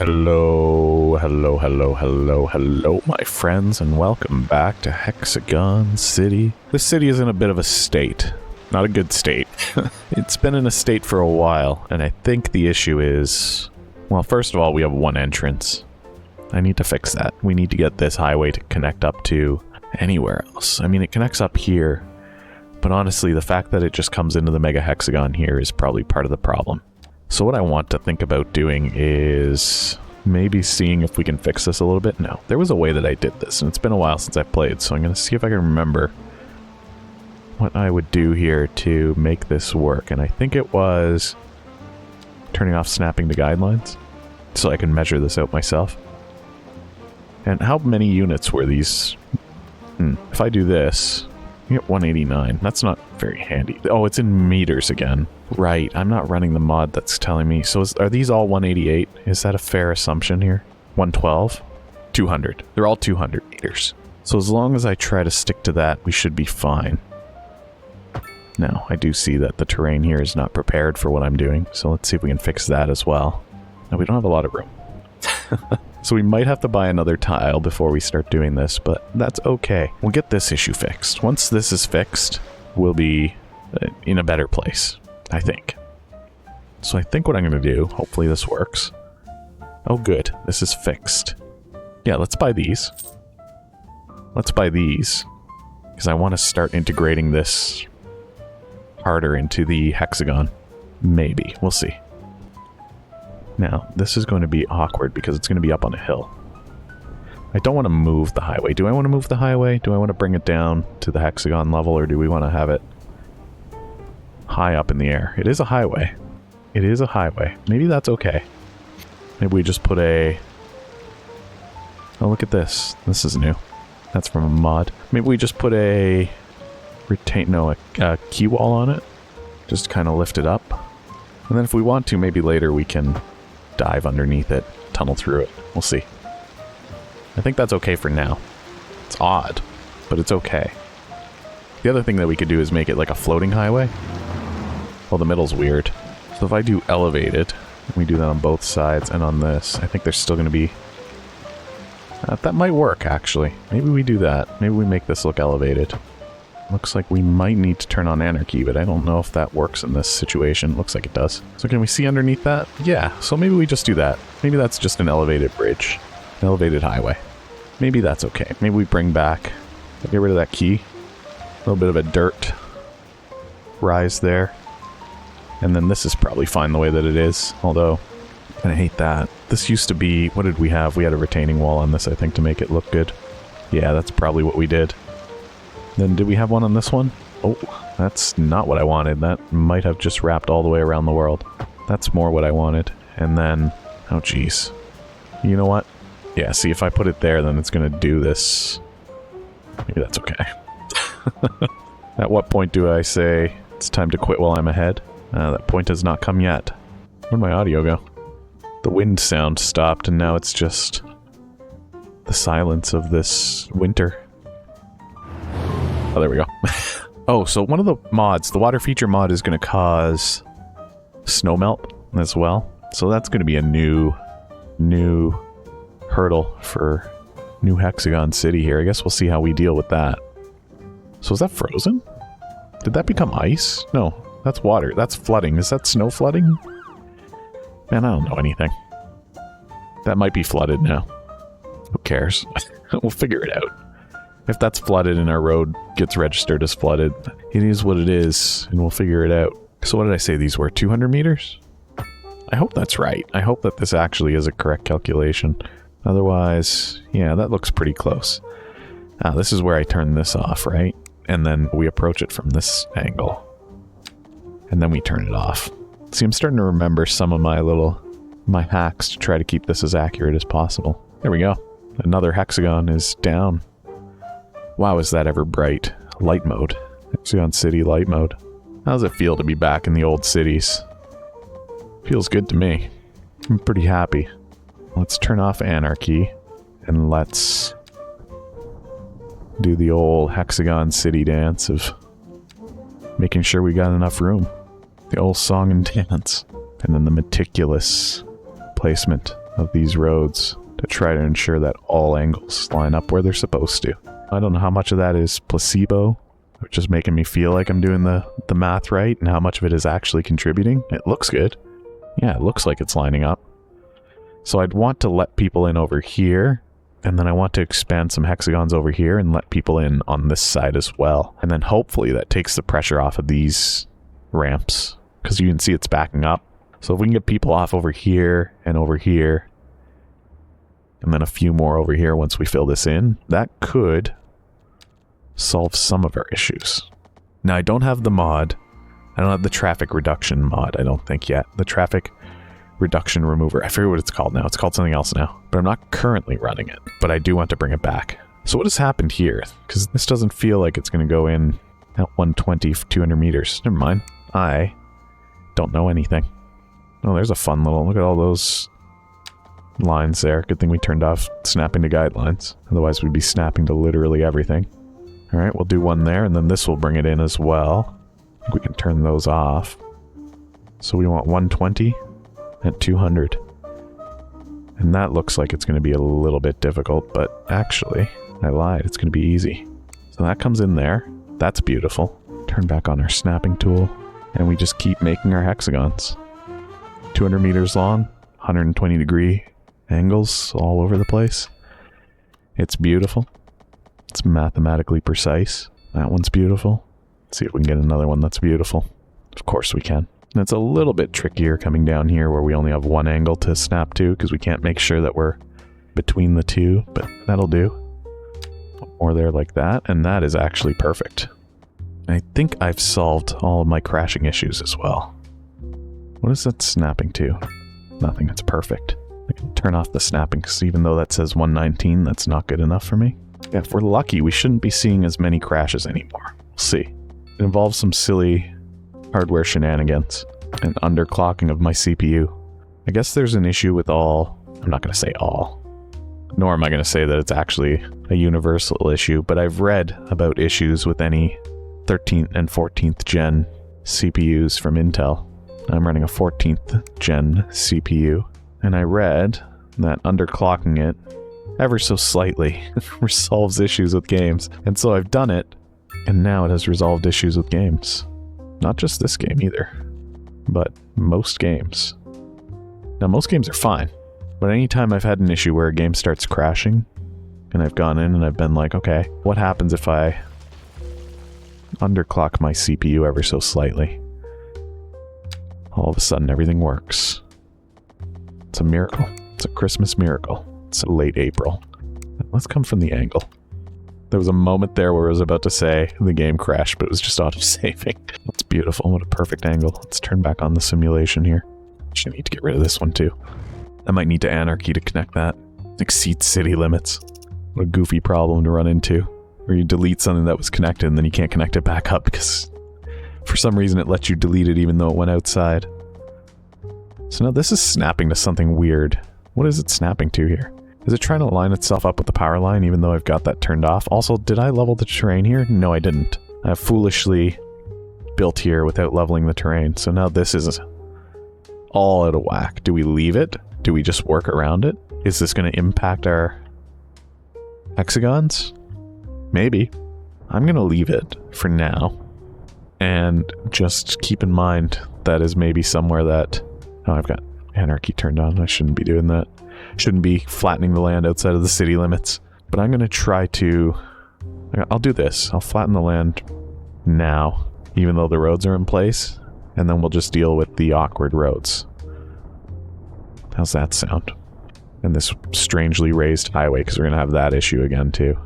Hello, my friends, and welcome back to Hexagon City. This city is in a bit of a state. Not a good state. It's been in a state for a while, and I think the issue is... Well, first of all, we have one entrance. I need to fix that. We need to get this highway to connect up to anywhere else. I mean, it connects up here, but honestly, the fact that it just comes into the mega hexagon here is probably part of the problem. So what I want to think about doing is maybe seeing if we can fix this a little bit. No, there was a way that I did this, and it's been a while since I've played, so I'm going to see if I can remember what I would do here to make this work. And I think it was turning off snapping to guidelines, so I can measure this out myself. And how many units were these? If I do this, you get 189. That's not very handy. Oh, it's in meters again. Right, I'm not running the mod that's telling me. So are these all 188? Is that a fair assumption here? 112? 200. They're all 200 meters. So as long as I try to stick to that, we should be fine. Now, I do see that the terrain here is not prepared for what I'm doing, so let's see if we can fix that as well. Now, we don't have a lot of room. So we might have to buy another tile before we start doing this, but that's okay. We'll get this issue fixed. Once this is fixed, we'll be in a better place, I think. So I think what I'm going to do, hopefully this works. Oh good, this is fixed. Yeah, let's buy these. Let's buy these, because I want to start integrating this harder into the hexagon. Maybe, we'll see. Now, this is going to be awkward because it's going to be up on a hill. I don't want to move the highway. Do I want to move the highway? Do I want to bring it down to the hexagon level, or do we want to have it high up in the air? It is a highway. It is a highway. Maybe that's okay. Maybe we just put a... Oh, look at this. This is new. That's from a mod. Maybe we just put a... a key wall on it. Just kind of lift it up. And then if we want to, maybe later we can dive underneath it, tunnel through it. We'll see. I think that's okay for now. It's odd, but it's okay. The other thing that we could do is make it like a floating highway. Well, the middle's weird. So if I do elevated, we do that on both sides and on this, I think there's still going to be... that might work, actually. Maybe we do that. Maybe we make this look elevated. Looks like we might need to turn on anarchy, but I don't know if that works in this situation. Looks like it does. So can we see underneath that? Yeah, so maybe we just do that. Maybe that's just an elevated bridge. An elevated highway. Maybe that's okay. Maybe we bring back... Get rid of that key. A little bit of a dirt rise there. And then this is probably fine the way that it is. Although, I hate that. This used to be... What did we have? We had a retaining wall on this, I think, to make it look good. Yeah, that's probably what we did. Then did we have one on this one? Oh, that's not what I wanted. That might have just wrapped all the way around the world. That's more what I wanted. And then... Oh, jeez. You know what? Yeah, see, if I put it there, then it's going to do this. Maybe that's okay. At what point do I say it's time to quit while I'm ahead? That point has not come yet. Where'd my audio go? The wind sound stopped, and now it's just the silence of this winter. Oh, there we go. Oh, so one of the mods, the water feature mod, is going to cause snowmelt as well. So that's going to be a new hurdle for new Hexagon City here. I guess we'll see how we deal with that. So is that frozen? Did that become ice? No, that's water. That's flooding. Is that snow flooding? Man, I don't know anything. That might be flooded now. Who cares? We'll figure it out. If that's flooded and our road gets registered as flooded, it is what it is, and we'll figure it out. So what did I say these were? 200 meters? I hope that's right. I hope that this actually is a correct calculation. Otherwise, yeah, that looks pretty close. This is where I turn this off, right? And then we approach it from this angle. And then we turn it off. See, I'm starting to remember some of my hacks to try to keep this as accurate as possible. There we go. Another hexagon is down. Wow, is that ever bright. Light mode. Hexagon City light mode. How does it feel to be back in the old cities? Feels good to me. I'm pretty happy. Let's turn off anarchy. And let's do the old Hexagon City dance of making sure we got enough room. The old song and dance. And then the meticulous placement of these roads to try to ensure that all angles line up where they're supposed to. I don't know how much of that is placebo, which is making me feel like I'm doing the math right, and how much of it is actually contributing. It looks good. Yeah, it looks like it's lining up. So I'd want to let people in over here, and then I want to expand some hexagons over here and let people in on this side as well. And then hopefully that takes the pressure off of these ramps, because you can see it's backing up. So if we can get people off over here, and then a few more over here once we fill this in, that could solve some of our issues. Now, I don't have the mod. I don't have the traffic reduction mod, I don't think yet. The traffic reduction remover. I forget what it's called now. It's called something else now. But I'm not currently running it. But I do want to bring it back. So what has happened here? Because this doesn't feel like it's going to go in at 120 for 200 meters. Never mind. I don't know anything. Oh, there's a fun little... Look at all those lines there. Good thing we turned off snapping to guidelines. Otherwise we'd be snapping to literally everything. Alright, we'll do one there, and then this will bring it in as well. I think we can turn those off. So we want 120 at 200. And that looks like it's going to be a little bit difficult, but actually, I lied. It's going to be easy. So that comes in there. That's beautiful. Turn back on our snapping tool, and we just keep making our hexagons. 200 meters long, 120 degree angles all over the place. It's beautiful. It's mathematically precise. That one's beautiful. Let's see if we can get another one that's beautiful. Of course we can. And it's a little bit trickier coming down here where we only have one angle to snap to because we can't make sure that we're between the two, but that'll do. One more there like that, and that is actually perfect. I think I've solved all of my crashing issues as well. What is that snapping to? Nothing. It's perfect. I can turn off the snapping because even though that says 119, that's not good enough for me. Yeah, if we're lucky, we shouldn't be seeing as many crashes anymore. We'll see. It involves some silly hardware shenanigans and underclocking of my CPU. I guess there's an issue with all... I'm not going to say all. Nor am I going to say that it's actually a universal issue, but I've read about issues with any 13th and 14th gen CPUs from Intel. I'm running a 14th gen CPU, and I read that underclocking it ever so slightly resolves issues with games. And so I've done it, and now it has resolved issues with games. Not just this game either, but most games. Now, most games are fine, but anytime I've had an issue where a game starts crashing, and I've gone in and I've been like, okay, what happens if I underclock my CPU ever so slightly? All of a sudden, everything works. It's a miracle. It's a Christmas miracle. It's late April. Let's come from the angle. There was a moment there where I was about to say the game crashed, but it was just auto-saving. That's beautiful. What a perfect angle. Let's turn back on the simulation here. Actually, I need to get rid of this one too. I might need to anarchy to connect that. Exceeds city limits. What a goofy problem to run into. Where you delete something that was connected and then you can't connect it back up because for some reason it lets you delete it even though it went outside. So now this is snapping to something weird. What is it snapping to here? Is it trying to line itself up with the power line even though I've got that turned off? Also, did I level the terrain here? No, I didn't. I foolishly built here without leveling the terrain. So now this is all out of whack. Do we leave it? Do we just work around it? Is this going to impact our hexagons? Maybe. I'm going to leave it for now. And just keep in mind that is maybe somewhere that... Oh, I've got anarchy turned on. I shouldn't be doing that. Shouldn't be flattening the land outside of the city limits. But I'm going to try to... I'll do this. I'll flatten the land now, even though the roads are in place. And then we'll just deal with the awkward roads. How's that sound? And this strangely raised highway, because we're going to have that issue again, too.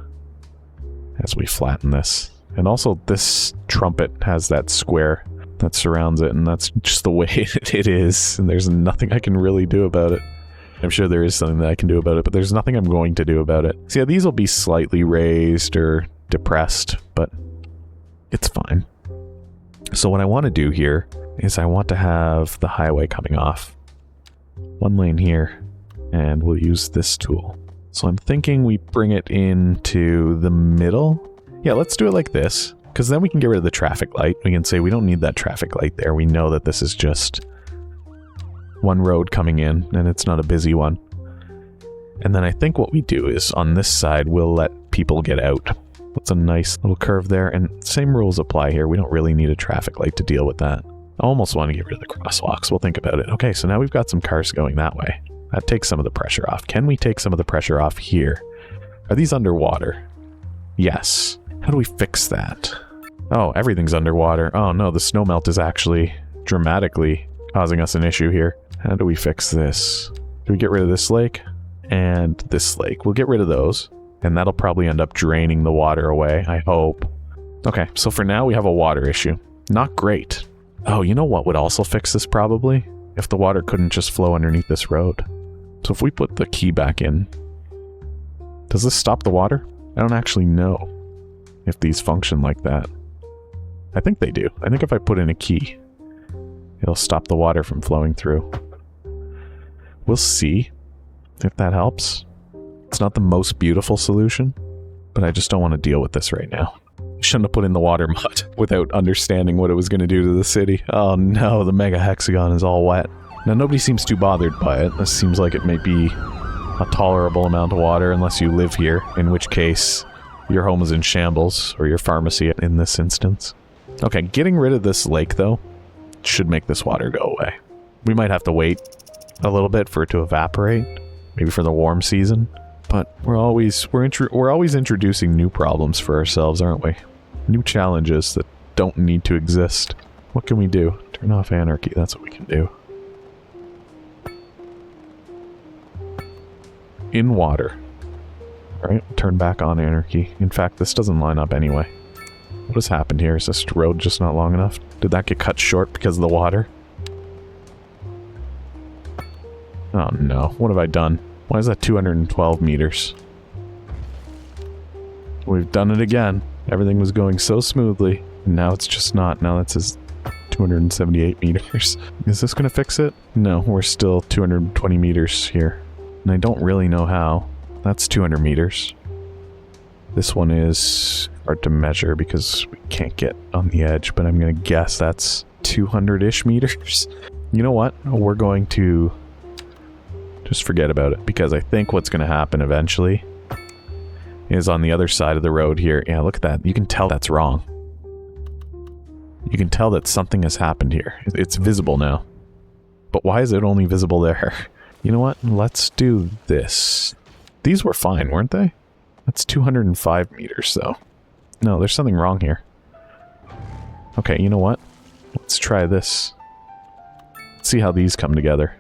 As we flatten this. And also, this trumpet has that square that surrounds it, and that's just the way it is. And there's nothing I can really do about it. I'm sure there is something that I can do about it, but there's nothing I'm going to do about it. So yeah, these will be slightly raised or depressed, but it's fine. So what I want to do here is I want to have the highway coming off. One lane here, and we'll use this tool. So I'm thinking we bring it into the middle. Yeah, let's do it like this, because then we can get rid of the traffic light. We can say we don't need that traffic light there. We know that this is just one road coming in, and it's not a busy one. And then I think what we do is on this side, we'll let people get out. That's a nice little curve there. And same rules apply here. We don't really need a traffic light to deal with that. I almost want to get rid of the crosswalks. We'll think about it. Okay, so now we've got some cars going that way. That takes some of the pressure off. Can we take some of the pressure off here? Are these underwater? Yes. How do we fix that? Oh, everything's underwater. Oh no, the snowmelt is actually dramatically causing us an issue here. How do we fix this? Do we get rid of this lake? And this lake. We'll get rid of those. And that'll probably end up draining the water away, I hope. Okay, so for now we have a water issue. Not great. Oh, you know what would also fix this probably? If the water couldn't just flow underneath this road. So if we put the key back in, does this stop the water? I don't actually know if these function like that. I think they do. I think if I put in a key, it'll stop the water from flowing through. We'll see if that helps. It's not the most beautiful solution, but I just don't want to deal with this right now. Shouldn't have put in the water mod without understanding what it was going to do to the city. Oh no, the mega hexagon is all wet. Now nobody seems too bothered by it. This seems like it may be a tolerable amount of water unless you live here, in which case your home is in shambles, or your pharmacy in this instance. Okay, getting rid of this lake though should make this water go away. We might have to wait a little bit for it to evaporate, maybe for the warm season. But we're always introducing new problems for ourselves, aren't we? New challenges that don't need to exist. What can we do? Turn off anarchy. That's what we can do. In water. Alright, turn back on anarchy. In fact, this doesn't line up anyway. What has happened here? Is this road just not long enough? Did that get cut short because of the water? Oh no, what have I done? Why is that 212 meters? We've done it again. Everything was going so smoothly, and now it's just not. Now that says 278 meters. Is this going to fix it? No, we're still 220 meters here. And I don't really know how. That's 200 meters. This one is hard to measure because we can't get on the edge, but I'm going to guess that's 200-ish meters. You know what? We're going to just forget about it, because I think what's going to happen eventually is on the other side of the road here. Yeah, look at that. You can tell that's wrong. You can tell that something has happened here. It's visible now. But why is it only visible there? You know what? Let's do this. These were fine, weren't they? That's 205 meters, though. No, there's something wrong here. Okay, you know what? Let's try this. Let's see how these come together.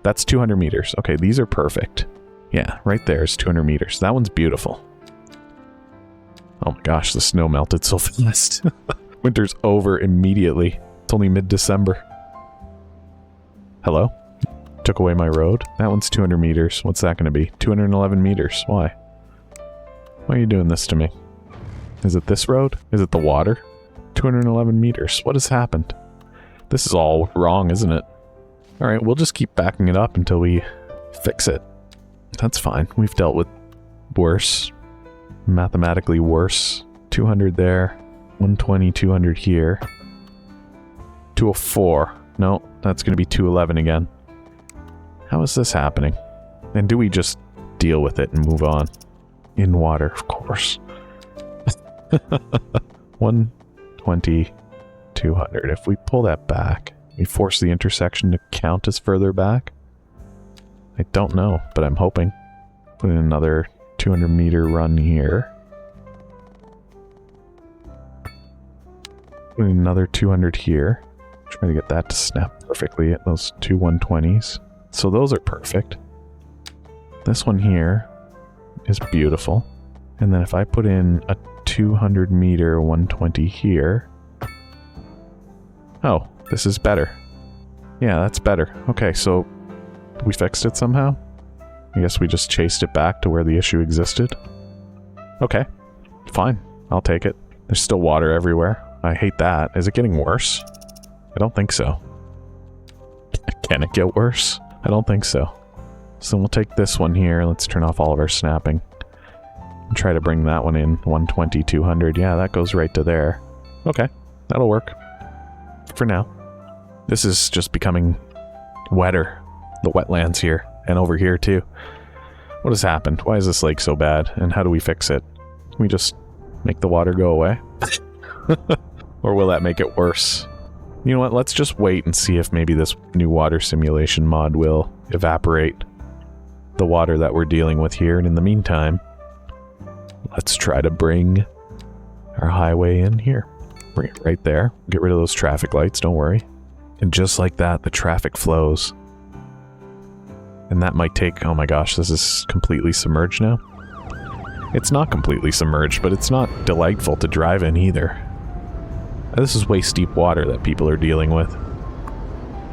That's 200 meters. Okay, these are perfect. Yeah, right there is 200 meters. That one's beautiful. Oh my gosh, the snow melted so fast. Winter's over immediately. It's only mid-December. Hello? Took away my road? That one's 200 meters. What's that going to be? 211 meters. Why? Why are you doing this to me? Is it this road? Is it the water? 211 meters. What has happened? This is all wrong, isn't it? Alright, we'll just keep backing it up until we fix it. That's fine. We've dealt with worse. Mathematically worse. 200 there. 120, 200 here. 204. No, that's going to be 211 again. How is this happening? And do we just deal with it and move on? In water, of course. 120, 200. If we pull that back, we force the intersection to count as further back? I don't know, but I'm hoping. Put in another 200 meter run here. Put in another 200 here. Try to get that to snap perfectly at those two 120s. So those are perfect. This one here is beautiful. And then if I put in a 200 meter 120 here. Oh, this is better. Yeah, that's better. Okay, so we fixed it somehow? I guess we just chased it back to where the issue existed. Okay, fine. I'll take it. There's still water everywhere. I hate that. Is it getting worse? I don't think so. Can it get worse? I don't think so. So we'll take this one here. Let's turn off all of our snapping. And try to bring that one in. 120, 200. Yeah, that goes right to there. Okay, that'll work. For now. This is just becoming wetter. The wetlands here. And over here too. What has happened? Why is this lake so bad? And how do we fix it? Can we just make the water go away? Or will that make it worse? You know what? Let's just wait and see if maybe this new water simulation mod will evaporate the water that we're dealing with here. And in the meantime, let's try to bring our highway in here. Bring it right there. Get rid of those traffic lights, don't worry. And just like that, the traffic flows. And that might take... oh my gosh, this is completely submerged now? It's not completely submerged, but it's not delightful to drive in either. This is way steep water that people are dealing with.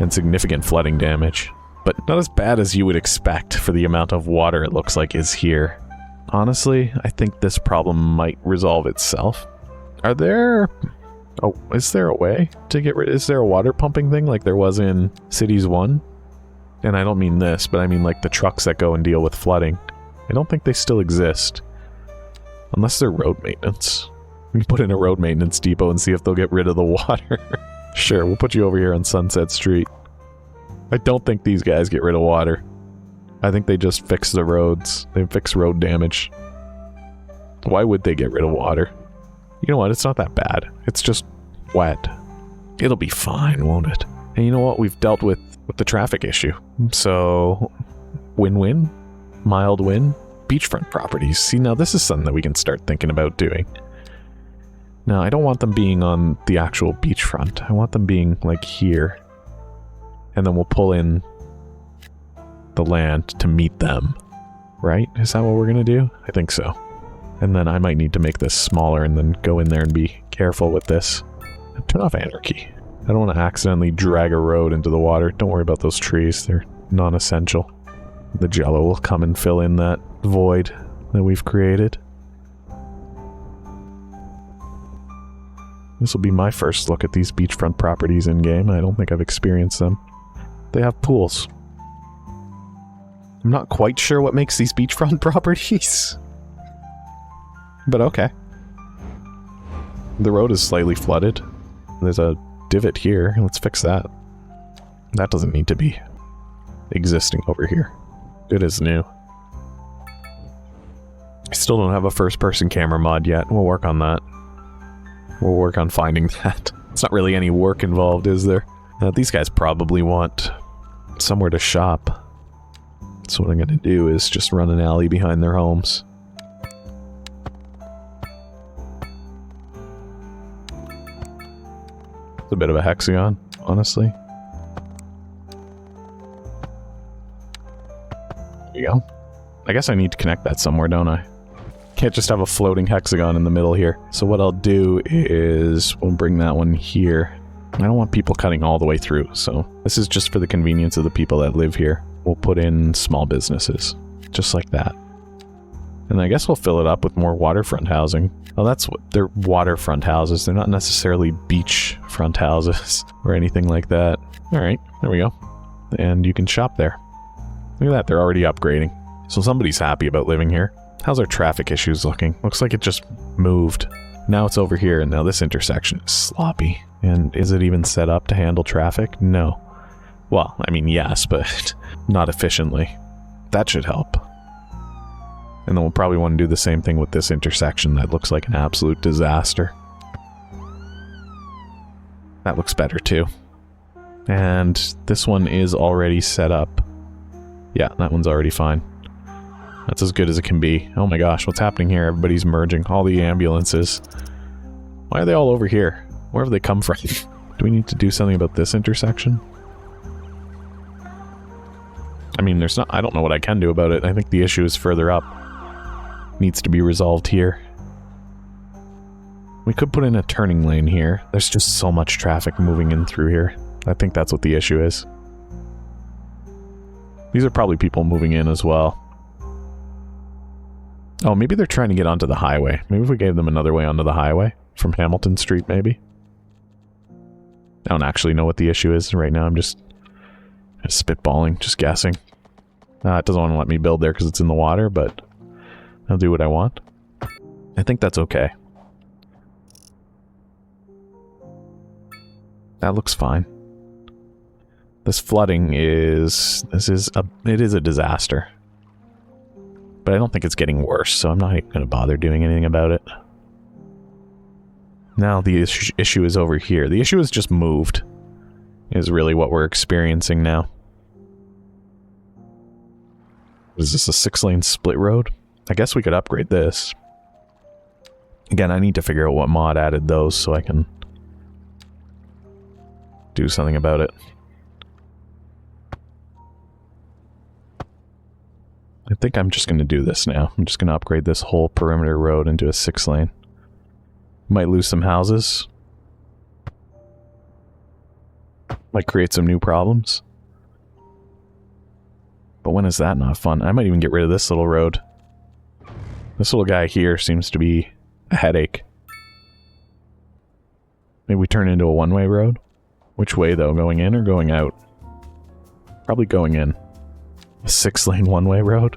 And significant flooding damage. But not as bad as you would expect for the amount of water it looks like is here. Honestly, I think this problem might resolve itself. Are there... oh, is there a way to get rid... is there a water pumping thing like there was in Cities 1? And I don't mean this, but I mean like the trucks that go and deal with flooding. I don't think they still exist. Unless they're road maintenance. We can put in a road maintenance depot and see if they'll get rid of the water. Sure, we'll put you over here on Sunset Street. I don't think these guys get rid of water. I think they just fix the roads. They fix road damage. Why would they get rid of water? You know what? It's not that bad. It's just wet. It'll be fine, won't it? And you know what? We've dealt with the traffic issue. So, win-win? Mild win? Beachfront properties. See, now this is something that we can start thinking about doing. Now, I don't want them being on the actual beachfront. I want them being, like, here. And then we'll pull in the land to meet them. Right? Is that what we're gonna do? I think so. And then I might need to make this smaller and then go in there and be careful with this. Turn off anarchy. I don't want to accidentally drag a road into the water. Don't worry about those trees. They're non-essential. The jello will come and fill in that void that we've created. This will be my first look at these beachfront properties in-game. I don't think I've experienced them. They have pools. I'm not quite sure what makes these beachfront properties. But okay. The road is slightly flooded. There's a divot here. Let's fix that. That doesn't need to be existing over here. It is new. I still don't have a first-person camera mod yet. We'll work on that. We'll work on finding that. It's not really any work involved, is there? These guys probably want somewhere to shop. So what I'm going to do is just run an alley behind their homes. It's a bit of a hexagon, honestly. There you go. I guess I need to connect that somewhere, don't I? Can't just have a floating hexagon in the middle here. So what I'll do is we'll bring that one here. I don't want people cutting all the way through, so this is just for the convenience of the people that live here. We'll put in small businesses, just like that. And I guess we'll fill it up with more waterfront housing. Oh, that's what they're waterfront houses. They're not necessarily beachfront houses or anything like that. All right, there we go. And you can shop there. Look at that, they're already upgrading. So somebody's happy about living here. How's our traffic issues looking? Looks like it just moved. Now it's over here, and now this intersection is sloppy. And is it even set up to handle traffic? No. Well, I mean, yes, but not efficiently. That should help. And then we'll probably want to do the same thing with this intersection that looks like an absolute disaster. That looks better too. And this one is already set up. Yeah, that one's already fine. That's as good as it can be. Oh my gosh, what's happening here? Everybody's merging. All the ambulances. Why are they all over here? Where have they come from? Do we need to do something about this intersection? I mean, there's not... I don't know what I can do about it. I think the issue is further up. Needs to be resolved here. We could put in a turning lane here. There's just so much traffic moving in through here. I think that's what the issue is. These are probably people moving in as well. Oh, maybe they're trying to get onto the highway. Maybe if we gave them another way onto the highway. From Hamilton Street, maybe. I don't actually know what the issue is right now. I'm just spitballing, just guessing. It doesn't want to let me build there because it's in the water, but I'll do what I want. I think that's okay. That looks fine. This flooding is... it is a disaster. But I don't think it's getting worse, so I'm not even going to bother doing anything about it. Now the issue is over here. The issue is just moved, is really what we're experiencing now. Is this a 6-lane split road? I guess we could upgrade this. Again, I need to figure out what mod added those so I can do something about it. I think I'm just going to do this now. I'm just going to upgrade this whole perimeter road into a 6-lane. Might lose some houses. Might create some new problems. But when is that not fun? I might even get rid of this little road. This little guy here seems to be a headache. Maybe we turn it into a one-way road? Which way, though? Going in or going out? Probably going in. A 6-lane one-way road?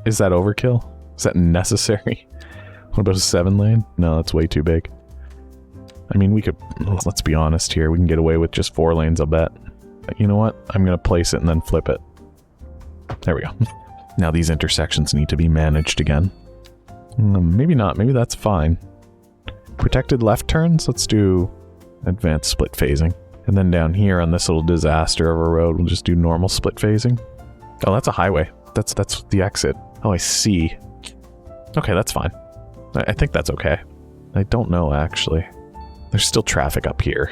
Is that overkill? Is that necessary? What about a 7-lane? No, that's way too big. I mean, we could... Let's be honest here. We can get away with just 4 lanes, I'll bet. But you know what? I'm going to place it and then flip it. There we go. Now these intersections need to be managed again. Maybe not. Maybe that's fine. Protected left turns? Let's do advanced split phasing. And then down here on this little disaster of a road, we'll just do normal split phasing. Oh, that's a highway. That's the exit. Oh, I see. Okay, that's fine. I think that's okay. I don't know, actually. There's still traffic up here.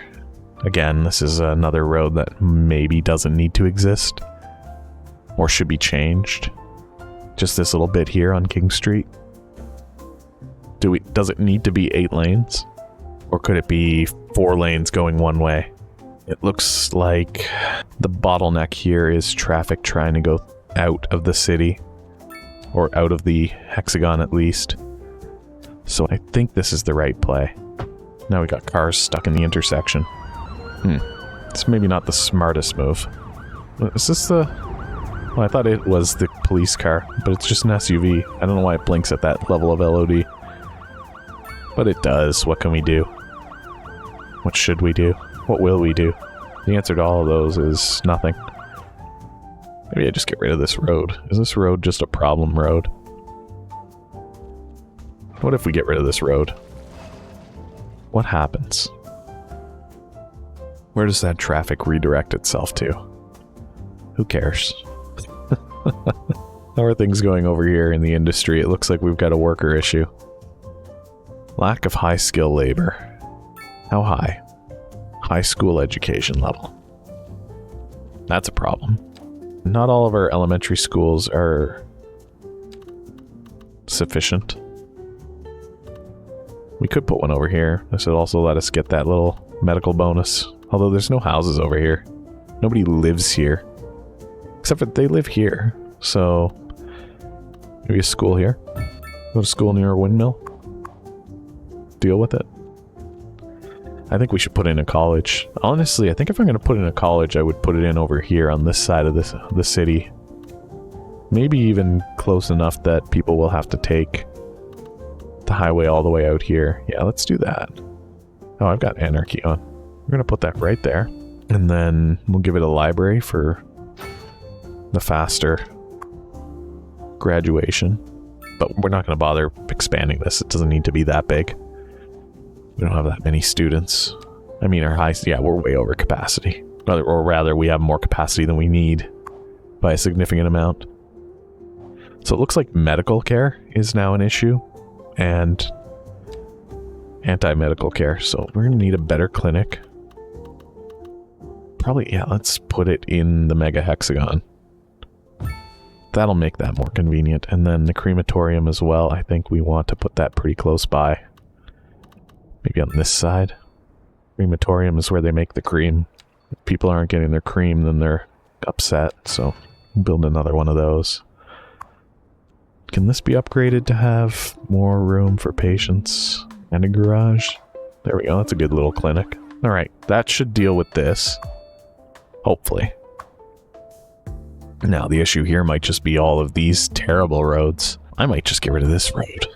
Again, this is another road that maybe doesn't need to exist. Or should be changed. Just this little bit here on King Street. Does it need to be 8 lanes? Or could it be 4 lanes going one way? It looks like the bottleneck here is traffic trying to go out of the city. Or out of the hexagon at least. So I think this is the right play. Now we got cars stuck in the intersection. It's maybe not the smartest move. Is this the... Well, I thought it was the police car, but it's just an SUV. I don't know why it blinks at that level of LOD. But it does. What can we do? What should we do? What will we do? The answer to all of those is nothing. Maybe I just get rid of this road. Is this road just a problem road? What if we get rid of this road? What happens? Where does that traffic redirect itself to? Who cares? How are things going over here in the industry? It looks like we've got a worker issue. Lack of high skill labor. How high? High school education level. That's a problem. Not all of our elementary schools are sufficient. We could put one over here. This would also let us get that little medical bonus. Although there's no houses over here. Nobody lives here. Except for they live here. So maybe a school here. Go to school near a windmill. Deal with it. I think we should put in a college. Honestly, I think if I'm going to put in a college, I would put it in over here on this side of the city. Maybe even close enough that people will have to take the highway all the way out here. Yeah, let's do that. Oh, I've got anarchy on. We're going to put that right there. And then we'll give it a library for the faster graduation. But we're not going to bother expanding this. It doesn't need to be that big. We don't have that many students. I mean, our high... Yeah, we're way over capacity. Or rather, we have more capacity than we need by a significant amount. So it looks like medical care is now an issue. And anti-medical care. So we're going to need a better clinic. Probably, yeah, let's put it in the mega hexagon. That'll make that more convenient. And then the crematorium as well. I think we want to put that pretty close by. Maybe on this side. Crematorium is where they make the cream. If people aren't getting their cream, then they're upset. So we'll build another one of those. Can this be upgraded to have more room for patients and a garage? There we go. That's a good little clinic. Alright, that should deal with this. Hopefully. Now, the issue here might just be all of these terrible roads. I might just get rid of this road.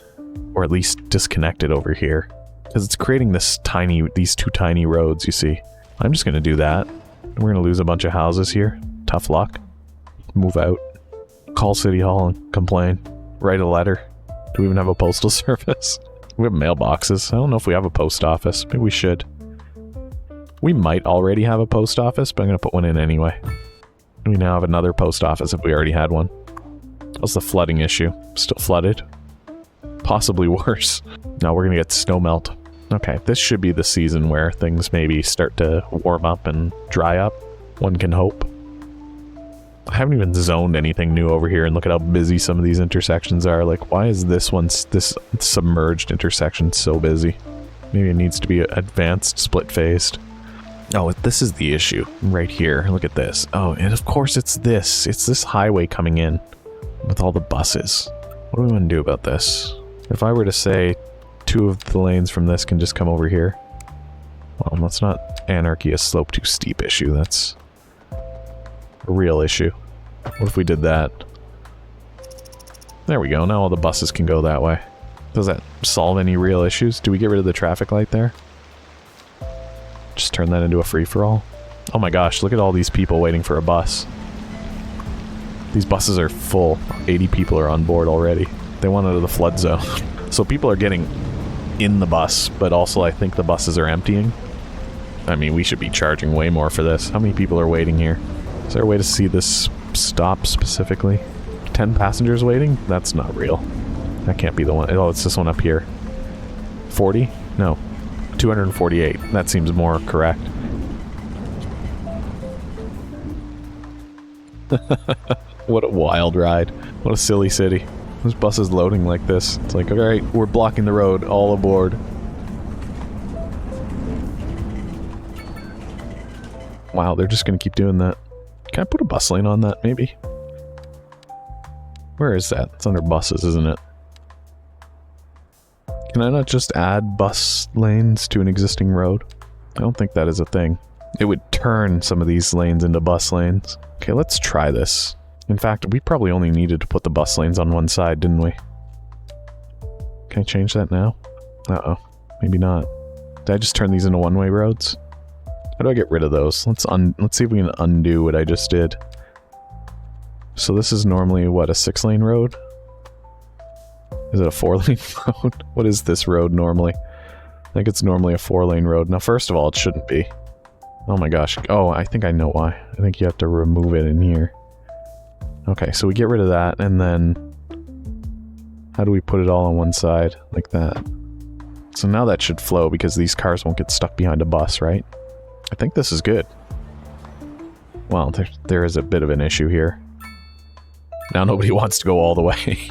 Or at least disconnect it over here. Because it's creating these two tiny roads, you see. I'm just going to do that. We're going to lose a bunch of houses here. Tough luck. Move out. Call City Hall and complain. Write a letter. Do we even have a postal service? We have mailboxes. I don't know if we have a post office. Maybe we should. We might already have a post office, but I'm going to put one in anyway. We now have another post office if we already had one. How's the flooding issue? Still flooded? Possibly worse. Now we're going to get snow melt. Okay, this should be the season where things maybe start to warm up and dry up. One can hope. I haven't even zoned anything new over here, and look at how busy some of these intersections are. Like, why is this submerged intersection so busy? Maybe it needs to be advanced split-phased. Oh, this is the issue right here. Look at this. Oh, and of course it's this. It's this highway coming in with all the buses. What do we want to do about this? If I were to say 2 of the lanes from this can just come over here. Well, that's not anarchy, a slope too steep issue. That's a real issue. What if we did that? There we go. Now all the buses can go that way. Does that solve any real issues? Do we get rid of the traffic light there? Just turn that into a free-for-all? Oh my gosh, look at all these people waiting for a bus. These buses are full. 80 people are on board already. They want out of the flood zone. So people are getting in the bus, but also I think the buses are emptying. I mean, we should be charging way more for this. How many people are waiting here? Is there a way to see this stop specifically? 10 passengers waiting? That's not real. That can't be the one. Oh, it's this one up here. 40? No. 248. That seems more correct. What a wild ride. What a silly city. This bus is loading like this. It's like, alright, we're blocking the road. All aboard. Wow, they're just gonna keep doing that. Can I put a bus lane on that, maybe? Where is that? It's under buses, isn't it? Can I not just add bus lanes to an existing road? I don't think that is a thing. It would turn some of these lanes into bus lanes. Okay, let's try this. In fact, we probably only needed to put the bus lanes on one side, didn't we? Can I change that now? Uh-oh. Maybe not. Did I just turn these into one-way roads? How do I get rid of those? Let's see if we can undo what I just did. So this is normally, what, a 6-lane road? Is it a 4-lane road? What is this road normally? I think it's normally a 4-lane road. Now, first of all, it shouldn't be. Oh my gosh. Oh, I think I know why. I think you have to remove it in here. Okay, so we get rid of that, and then how do we put it all on one side? Like that. So now that should flow because these cars won't get stuck behind a bus, right? I think this is good. Well, there is a bit of an issue here. Now nobody wants to go all the way.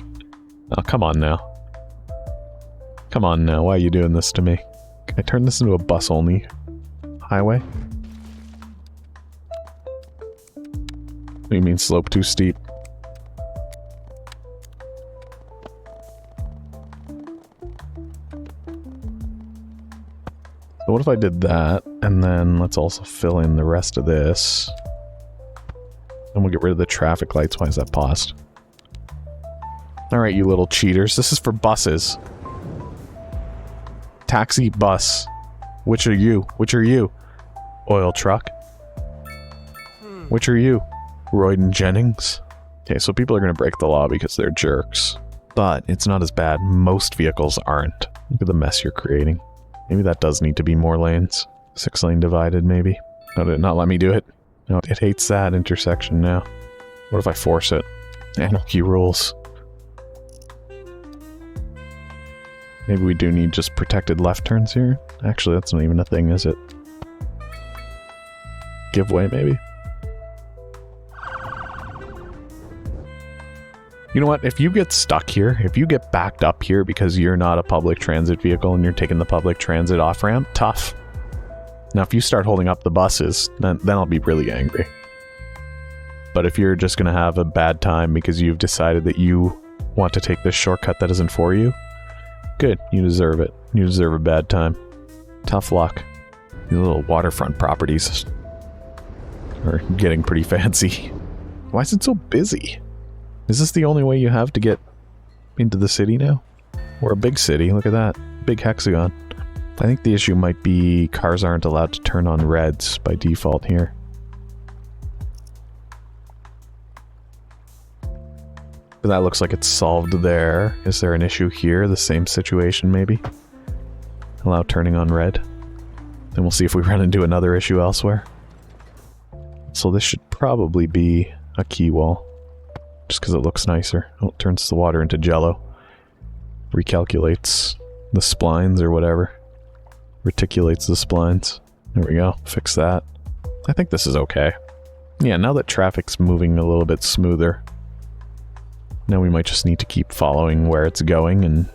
Oh, come on now. Come on now, why are you doing this to me? Can I turn this into a bus-only highway? What do you mean slope too steep? So what if I did that, and then let's also fill in the rest of this. And we'll get rid of the traffic lights. Why is that paused? Alright, you little cheaters. This is for buses. Taxi, bus. Which are you? Which are you? Oil truck. Which are you? Royden Jennings. Okay, so people are going to break the law because they're jerks. But it's not as bad. Most vehicles aren't. Look at the mess you're creating. Maybe that does need to be more lanes. 6-lane divided, maybe. No, did it not let me do it? No, it hates that intersection now. What if I force it? Anarchy rules. Maybe we do need just protected left turns here? Actually, that's not even a thing, is it? Give way, maybe? You know what? If you get stuck here, if you get backed up here because you're not a public transit vehicle and you're taking the public transit off-ramp, tough. Now, if you start holding up the buses, then I'll be really angry. But if you're just going to have a bad time because you've decided that you want to take this shortcut that isn't for you, good. You deserve it. You deserve a bad time. Tough luck. These little waterfront properties are getting pretty fancy. Why is it so busy? Is this the only way you have to get into the city now? We're a big city. Look at that. Big hexagon. I think the issue might be cars aren't allowed to turn on reds by default here. That looks like it's solved there. Is there an issue here? The same situation, maybe? Allow turning on red. Then we'll see if we run into another issue elsewhere. So this should probably be a key wall. Just because it looks nicer. Oh, it turns the water into jello. Recalculates the splines or whatever. Reticulates the splines. There we go. Fix that. I think this is okay. Yeah, now that traffic's moving a little bit smoother, now we might just need to keep following where it's going and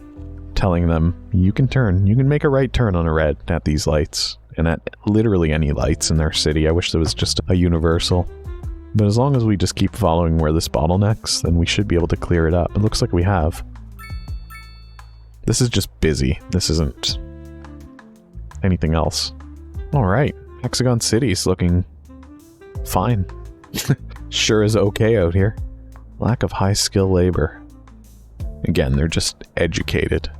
telling them, you can turn. You can make a right turn on a red at these lights. And at literally any lights in their city. I wish there was just a universal. But as long as we just keep following where this bottlenecks, then we should be able to clear it up. It looks like we have. This is just busy. This isn't anything else. Alright, Hexagon City's looking fine. Sure is okay out here. Lack of high skill labor. Again, they're just educated.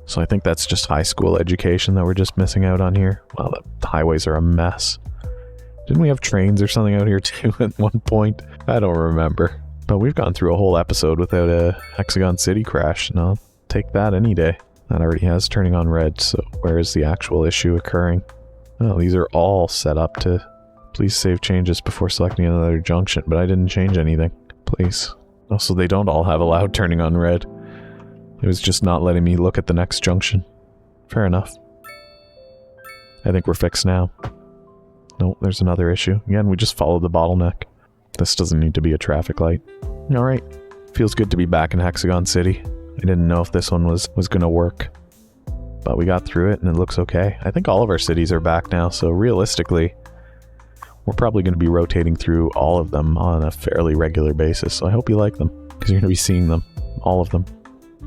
So I think that's just high school education that we're just missing out on here. Well, the highways are a mess. Didn't we have trains or something out here too at one point? I don't remember. But we've gone through a whole episode without a Hexagon City crash, and I'll take that any day. That already has turning on red, so where is the actual issue occurring? Oh, these are all set up to please save changes before selecting another junction, but I didn't change anything. Please. Also, they don't all have allowed turning on red. It was just not letting me look at the next junction. Fair enough. I think we're fixed now. Nope, there's another issue. Again, we just followed the bottleneck. This doesn't need to be a traffic light. Alright. Feels good to be back in Hexagon City. I didn't know if this one was gonna work. But we got through it and it looks okay. I think all of our cities are back now, so realistically, we're probably going to be rotating through all of them on a fairly regular basis. So I hope you like them, because you're going to be seeing them. All of them.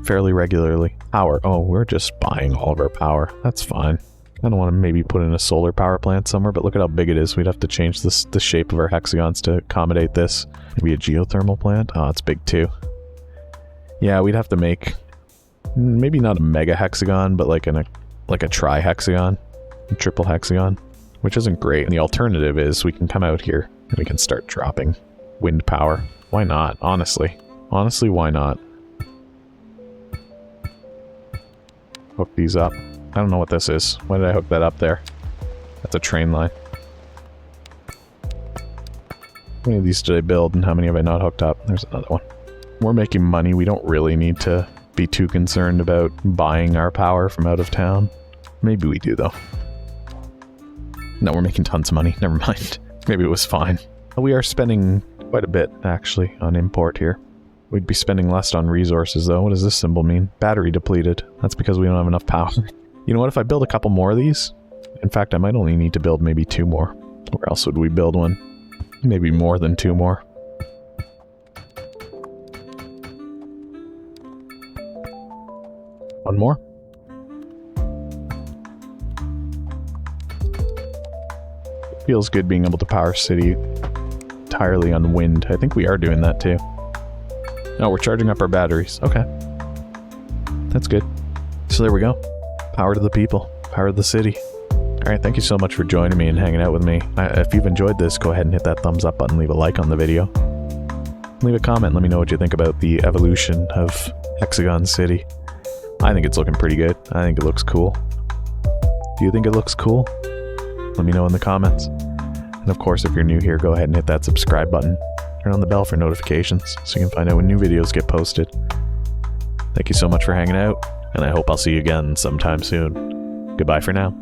Fairly regularly. Power. Oh, we're just buying all of our power. That's fine. I don't want to maybe put in a solar power plant somewhere, but look at how big it is. We'd have to change the shape of our hexagons to accommodate this. Maybe a geothermal plant? Oh, it's big too. Yeah, we'd have to make maybe not a mega hexagon, but like a tri-hexagon, a triple hexagon, which isn't great. And the alternative is we can come out here and we can start dropping wind power. Why not? Honestly. Honestly, why not? Hook these up. I don't know what this is. Why did I hook that up there? That's a train line. How many of these did I build and how many have I not hooked up? There's another one. We're making money. We don't really need to be too concerned about buying our power from out of town. Maybe we do, though. No, we're making tons of money. Never mind. Maybe it was fine. We are spending quite a bit, actually, on import here. We'd be spending less on resources, though. What does this symbol mean? Battery depleted. That's because we don't have enough power. You know what? If I build a couple more of these... In fact, I might only need to build maybe 2 more. Where else would we build one? Maybe more than 2 more. One more? It feels good being able to power city entirely on wind. I think we are doing that too. Oh, we're charging up our batteries. Okay. That's good. So there we go. Power to the people. Power to the city. Alright, thank you so much for joining me and hanging out with me. If you've enjoyed this, go ahead and hit that thumbs up button, leave a like on the video. Leave a comment, let me know what you think about the evolution of Hexagon City. I think it's looking pretty good. I think it looks cool. Do you think it looks cool? Let me know in the comments. And of course, if you're new here, go ahead and hit that subscribe button. Turn on the bell for notifications so you can find out when new videos get posted. Thank you so much for hanging out, and I hope I'll see you again sometime soon. Goodbye for now.